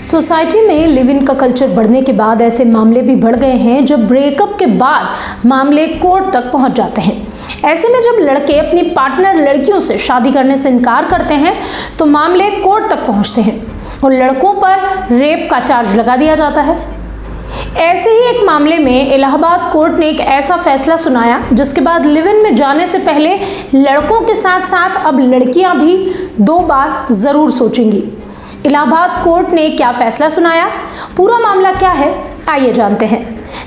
Society में live in का culture बढ़ने के बाद ऐसे मामले भी बढ़ गए हैं जब ब्रेकअप के बाद मामले कोर्ट तक पहुंच जाते हैं। ऐसे में जब लड़के अपनी पार्टनर लड़कियों से शादी करने से इनकार करते हैं तो मामले कोर्ट तक पहुंचते हैं और लड़कों पर रेप का चार्ज लगा दिया जाता है। ऐसे ही एक मामले में इलाहाबाद कोर्ट ने एक ऐसा फैसला सुनाया जिसके बाद लिव इन में जाने से पहले लड़कों के साथ साथ अब लड़कियां भी 2 बार जरूर सोचेंगी। इलाहाबाद कोर्ट ने क्या फैसला सुनाया, पूरा मामला क्या है, आइए जानते हैं।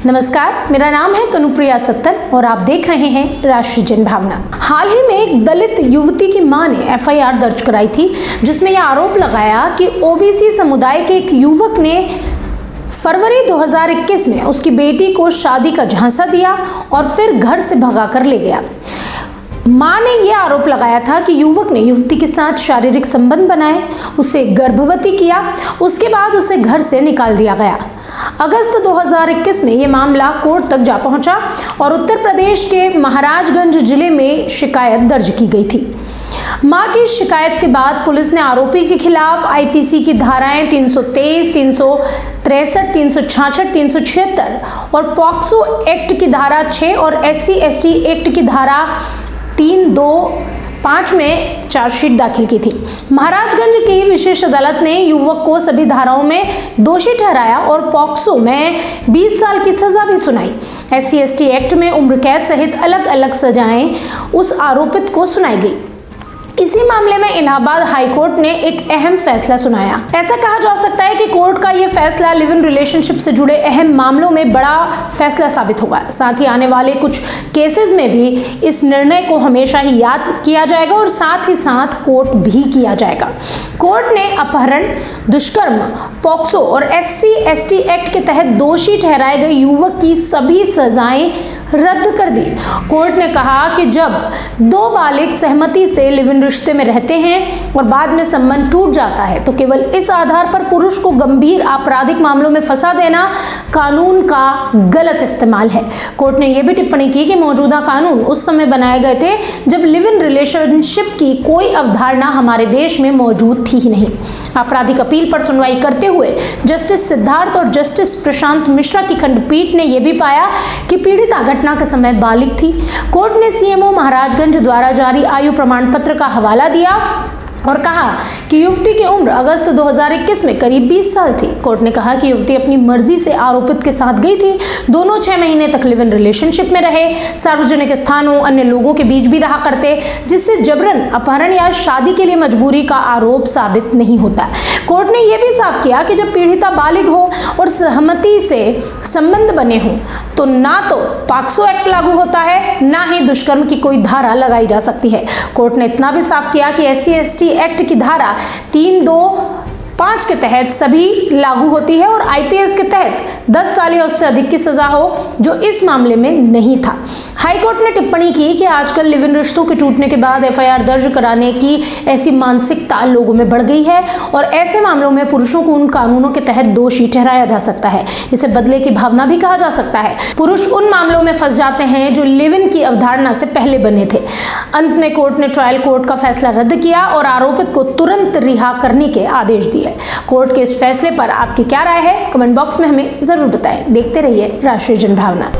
नमस्कार, मेरा नाम है कनुप्रिया सत्तन और आप देख रहे हैं राष्ट्रीय जनभावना। हाल ही में एक दलित युवती की मां ने एफआईआर दर्ज कराई थी जिसमें यह आरोप लगाया कि ओबीसी समुदाय के एक युवक ने फरवरी 2021 में उसकी बेटी को शादी का झांसा दिया और फिर घर से भगा कर ले गया। मां ने यह आरोप लगाया था कि युवक ने युवती के साथ शारीरिक संबंध बनाए, उसे गर्भवती किया, उसके बाद उसे घर से निकाल दिया गया। अगस्त 2021 में यह मामला कोर्ट तक जा पहुंचा और उत्तर प्रदेश के महाराजगंज जिले में शिकायत दर्ज की गई थी। मां की शिकायत के बाद पुलिस ने आरोपी के खिलाफ आईपीसी की धाराएं 323, 363, 366, 376 और पॉक्सो एक्ट की धारा 6 और SC/ST एक्ट की धारा 325 में चार्जशीट दाखिल की थी। महाराजगंज की विशेष अदालत ने युवक को सभी धाराओं में दोषी ठहराया और पॉक्सो में 20 साल की सजा भी सुनाई। SC/ST एक्ट में उम्र कैद सहित अलग अलग सजाएं उस आरोपित को सुनाई गई। इसी मामले में इलाहाबाद हाई कोर्ट ने एक अहम फैसला सुनाया। ऐसा कहा जा सकता है कि कोर्ट का यह फैसला लिव इन रिलेशनशिप से जुड़े अहम मामलों में बड़ा फैसला साबित होगा। साथ ही आने वाले कुछ केसेस में भी इस निर्णय को हमेशा ही याद किया जाएगा और साथ ही साथ कोर्ट भी किया जाएगा। कोर्ट ने अपहरण, दुष्कर्म, पॉक्सो और SC/ST एक्ट के तहत दोषी ठहराए गए युवक की सभी सजाएं रद्द कर दी। कोर्ट ने कहा कि जब 2 बालिग सहमति से लिव इन रिश्ते में रहते हैं और बाद में संबंध टूट जाता है तो केवल इस आधार पर पुरुष को गंभीर आपराधिक मामलों में फंसा देना कानून का गलत इस्तेमाल है। कोर्ट ने यह भी टिप्पणी की कि मौजूदा कानून उस समय बनाए गए थे जब लिव इन रिलेशनशिप की कोई अवधारणा हमारे देश में मौजूद थी ही नहीं। आपराधिक अपील पर सुनवाई करते हुए जस्टिस सिद्धार्थ और जस्टिस प्रशांत मिश्रा की खंडपीठ ने यह भी पाया कि पीड़िता घटना के समय बालिग थी। कोर्ट ने सीएमओ महाराजगंज द्वारा जारी आयु प्रमाण पत्र का हवाला दिया और कहा कि युवती की उम्र अगस्त 2021 में करीब 20 साल थी। कोर्ट ने कहा कि युवती अपनी मर्जी से आरोपित के साथ गई थी। दोनों 6 महीने तक लिव इन रिलेशनशिप में रहे, सार्वजनिक स्थानों, अन्य लोगों के बीच भी रहा करते, जिससे जबरन अपहरण या शादी के लिए मजबूरी का आरोप साबित नहीं होता। कोर्ट ने यह भी साफ किया कि जब पीड़िता बालिग हो और सहमति से संबंध बने हों तो ना तो पॉक्सो एक्ट लागू होता है, ना ही दुष्कर्म की कोई धारा लगाई जा सकती है। कोर्ट ने इतना भी साफ किया कि SC/ST एक्ट की धारा 325 के तहत सभी लागू होती है और IPS के तहत 10 साल या उससे अधिक की सजा हो, जो इस मामले में नहीं था। हाई कोर्ट ने टिप्पणी की कि आजकल लिव इन रिश्तों के टूटने के बाद FIR दर्ज कराने की ऐसी मानसिकता लोगों में बढ़ गई है और ऐसे मामलों में पुरुषों को उन कानूनों के तहत दोषी ठहराया जा सकता है। इसे बदले की भावना भी कहा जा सकता है। पुरुष उन मामलों में फंस जाते हैं जो लिव इन की अवधारणा से पहले बने थे। अंत में कोर्ट ने ट्रायल कोर्ट का फैसला रद्द किया और आरोपित को तुरंत रिहा करने के आदेश दिए। कोर्ट के इस फैसले पर आपकी क्या राय है, कमेंट बॉक्स में हमें जरूर बताएं। देखते रहिए राष्ट्रीय जनभावना।